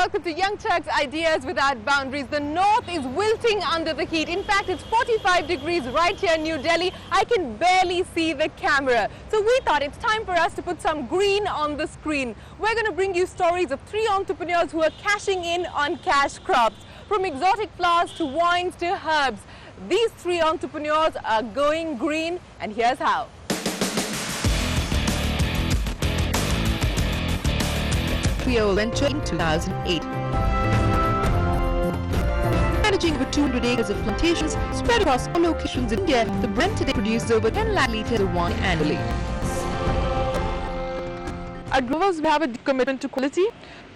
welcome to Young Turks Ideas Without Boundaries. The north is wilting under the heat. In fact, it's 45 degrees right here in New Delhi. I can barely see the camera. So we thought it's time for us to put some green on the screen. We're going to bring you stories of 3 entrepreneurs who are cashing in on cash crops. From exotic flowers to wines to herbs, these 3 entrepreneurs are going green, and here's how. Donoghue venture in 2008. Managing over 200 acres of plantations spread across 4 locations in India, the brand today produces over 10 lakh litres of wine annually. At Growers, we have a commitment to quality.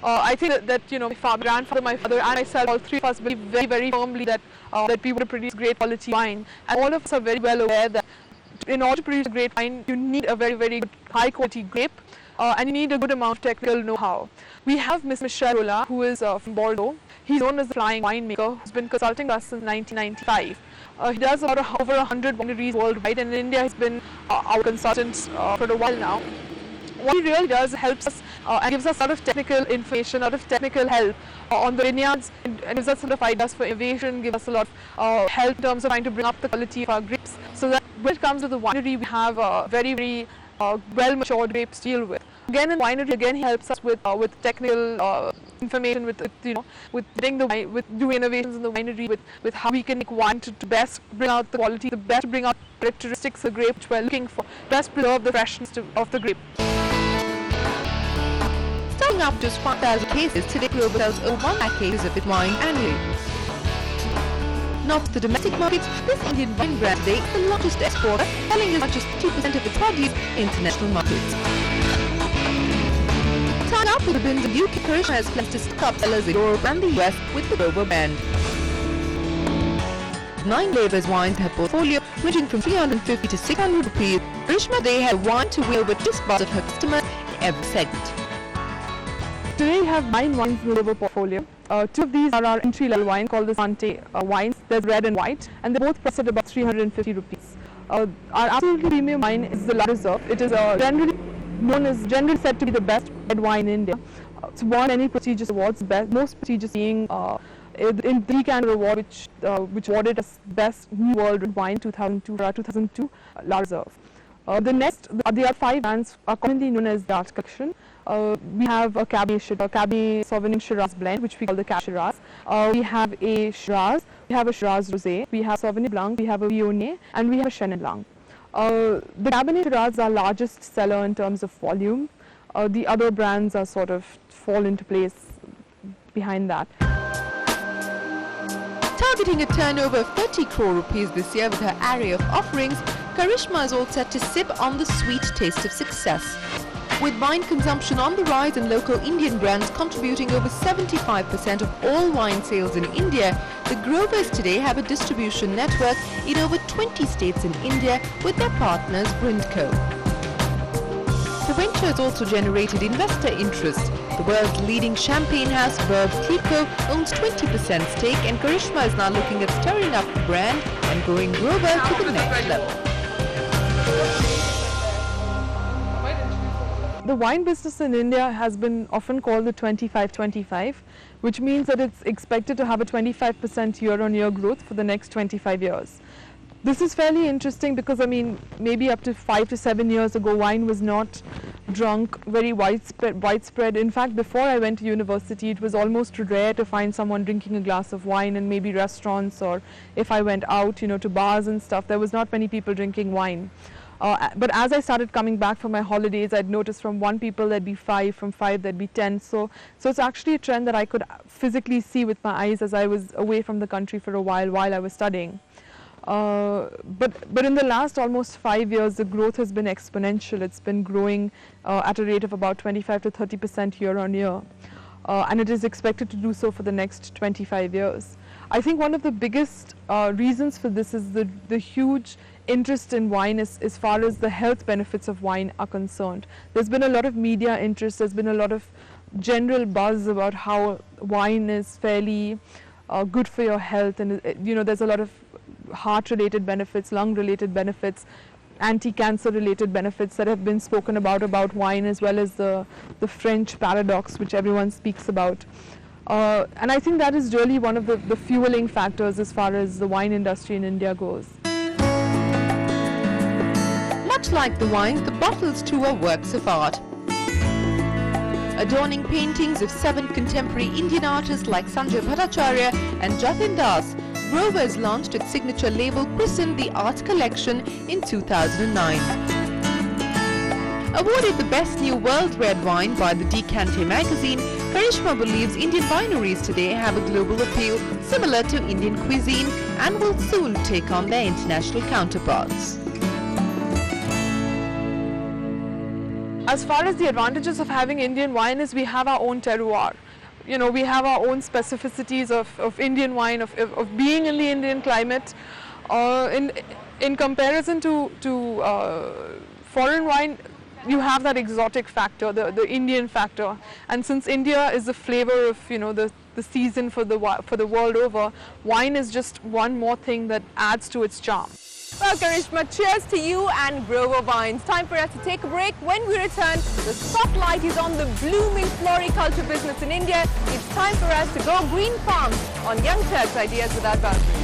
I think that my grandfather, my father, and myself, all 3 of us believe very, very firmly that we want to produce great quality wine. And all of us are very well aware that in order to produce a great wine, you need a very, very good, high quality grape. And you need a good amount of technical know-how. We have Ms. Michelle Rolla, who is from Bordeaux. He's known as the flying winemaker, who's been consulting us since 1995. He does over 100 wineries worldwide, and in India he's been our consultant for a while now. What he really does helps us and gives us a lot of technical information, a lot of technical help on the vineyards, and gives us a lot of ideas for innovation, gives us a lot of help in terms of trying to bring up the quality of our grapes, so that when it comes to the winery, we have very, very well-matured grapes to deal with. Again, in winery, he helps us with technical information, with getting the wine, with doing innovations in the winery, with how we can make wine to best bring out the quality, the best bring out characteristics of the grape which we're looking for, best preserve the freshness of the grape. Starting out just 5,000 cases, today Global sells over 1 lakh cases of its wine annually. Not the domestic markets, this Indian wine brand today is the largest exporter, selling as much as 50% of its produce in international markets. Tied up with the bins in UK, Karishma has plans to stock up sellers in Europe and the US with the Donoghue brand. 9 flavors wines in her portfolio, ranging from 350 to 600 rupees. Karishma today has wine to win over 2 spots of her customers in every segment. Today we have 9 wines in the portfolio. 2 of these are our entry-level wine called the Sante wines. There's red and white, and they're both priced at about 350 rupees. Our absolutely premium wine is the La Reserve. It is generally said to be the best red wine in India. It's won many prestigious awards, most prestigious being in the Canada Award, which awarded as Best New World Red Wine 2002 La Reserve. There are 5 brands are commonly known as the Art Collection. We have a Cabernet Sauvignon Shiraz blend, which we call the Cab Shiraz. We have a Shiraz, we have a Shiraz Rosé, we have Sauvignon Blanc, we have a Viognier, and we have a Chenin Blanc. The Cabernet Shiraz is our largest seller in terms of volume. The other brands are sort of fall into place behind that. Targeting a turnover of 30 crore rupees this year with her array of offerings, Karishma is all set to sip on the sweet taste of success. With wine consumption on the rise and local Indian brands contributing over 75% of all wine sales in India, the Growers today have a distribution network in over 20 states in India with their partners Brindco. The venture has also generated investor interest. The world's leading champagne house Verve Clicquot owns 20% stake, and Karishma is now looking at stirring up the brand and growing Grover to the next level. The wine business in India has been often called the 25-25, which means that it's expected to have a 25% year-on-year growth for the next 25 years. This is fairly interesting because, maybe up to 5 to 7 years ago, wine was not drunk very widespread. In fact, before I went to university, it was almost rare to find someone drinking a glass of wine in maybe restaurants, or if I went out, to bars and stuff, there was not many people drinking wine. But as I started coming back from my holidays, I'd noticed from 1 people there'd be 5, from 5 there'd be 10. So it's actually a trend that I could physically see with my eyes as I was away from the country for a while I was studying. But in the last almost 5 years, the growth has been exponential. It's been growing at a rate of about 25 to 30% year on year. And it is expected to do so for the next 25 years. I think one of the biggest reasons for this is the huge interest in wine as far as the health benefits of wine are concerned. There's been a lot of media interest, there's been a lot of general buzz about how wine is fairly good for your health, and there's a lot of heart-related benefits, lung-related benefits, anti-cancer related benefits that have been spoken about wine, as well as the French paradox, which everyone speaks about. And I think that is really one of the fueling factors as far as the wine industry in India goes. Much like the wines, the bottles too are works of art. Adorning paintings of 7 contemporary Indian artists like Sanjay Bhattacharya and Jatin Das, Grover has launched its signature label christened the Art Collection in 2009. Awarded the Best New World Red Wine by the Decante magazine, Karishma believes Indian wineries today have a global appeal similar to Indian cuisine and will soon take on their international counterparts. As far as the advantages of having Indian wine is, we have our own terroir. You know, we have our own specificities of Indian wine, of being in the Indian climate. In comparison to foreign wine, you have that exotic factor, the Indian factor. And since India is the flavor of, you know, the season for the world over, wine is just one more thing that adds to its charm. Well, Karishma, cheers to you and Grover Wines. Time for us to take a break. When we return, the spotlight is on the blooming floriculture business in India. It's time for us to go green farms on Young Turks Ideas Without Boundaries.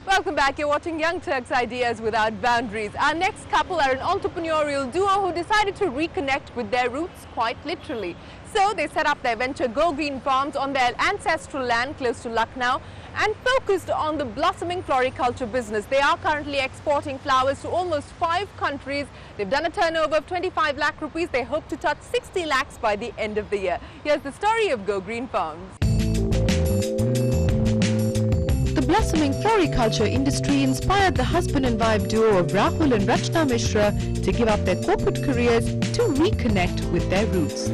Welcome back. You're watching Young Turks Ideas Without Boundaries. Our next couple are an entrepreneurial duo who decided to reconnect with their roots quite literally. So they set up their venture Go Green Farms on their ancestral land close to Lucknow and focused on the blossoming floriculture business. They are currently exporting flowers to almost 5 countries. They've done a turnover of 25 lakh rupees. They hope to touch 60 lakhs by the end of the year. Here's the story of Go Green Farms. The blossoming floriculture industry inspired the husband and wife duo of Rahul and Rachna Mishra to give up their corporate careers to reconnect with their roots.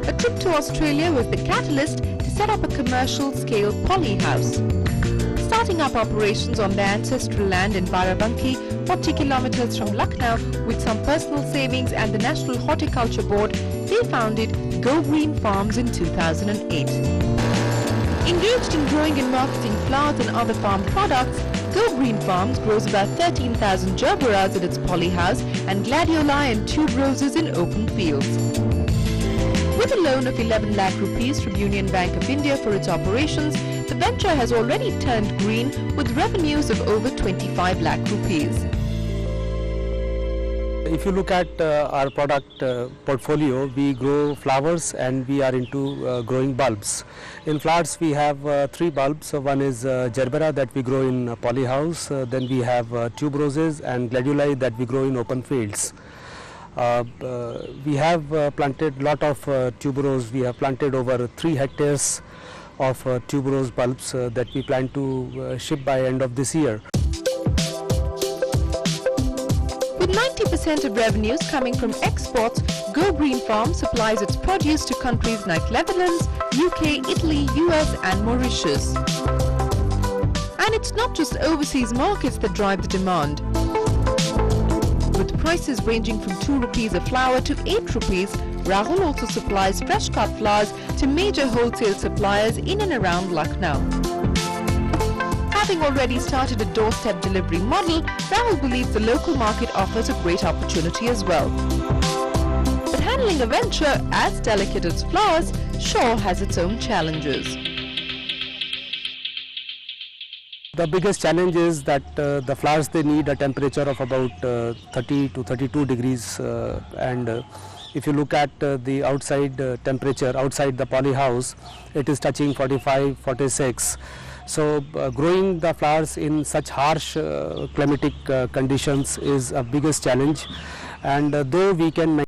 A trip to Australia was the catalyst to set up a commercial-scale poly house. Starting up operations on their ancestral land in Barabanki, 40 kilometers from Lucknow, with some personal savings and the National Horticulture Board, they founded Go Green Farms in 2008. Engaged in growing and marketing flowers and other farm products, Go Green Farms grows about 13,000 gerberas in its poly house and gladioli and tube roses in open fields. With a loan of 11 lakh rupees from Union Bank of India for its operations, the venture has already turned green with revenues of over 25 lakh rupees. If you look at our product portfolio, we grow flowers and we are into growing bulbs. In flowers we have 3 bulbs. One is gerbera that we grow in poly house, then we have tube roses and gladioli that we grow in open fields. We have planted lot of tuberose. We have planted over 3 hectares of tuberose bulbs that we plan to ship by end of this year. With 90% of revenues coming from exports, Go Green Farm supplies its produce to countries like Netherlands, UK, Italy, US and Mauritius. And it's not just overseas markets that drive the demand. With prices ranging from 2 rupees a flower to 8 rupees, Rahul also supplies fresh cut flowers to major wholesale suppliers in and around Lucknow. Having already started a doorstep delivery model, Rahul believes the local market offers a great opportunity as well. But handling a venture as delicate as flowers sure has its own challenges. The biggest challenge is that the flowers, they need a temperature of about 30 to 32 degrees and if you look at the outside temperature outside the poly house, it is touching 45, 46. So growing the flowers in such harsh climatic conditions is a biggest challenge, and though we can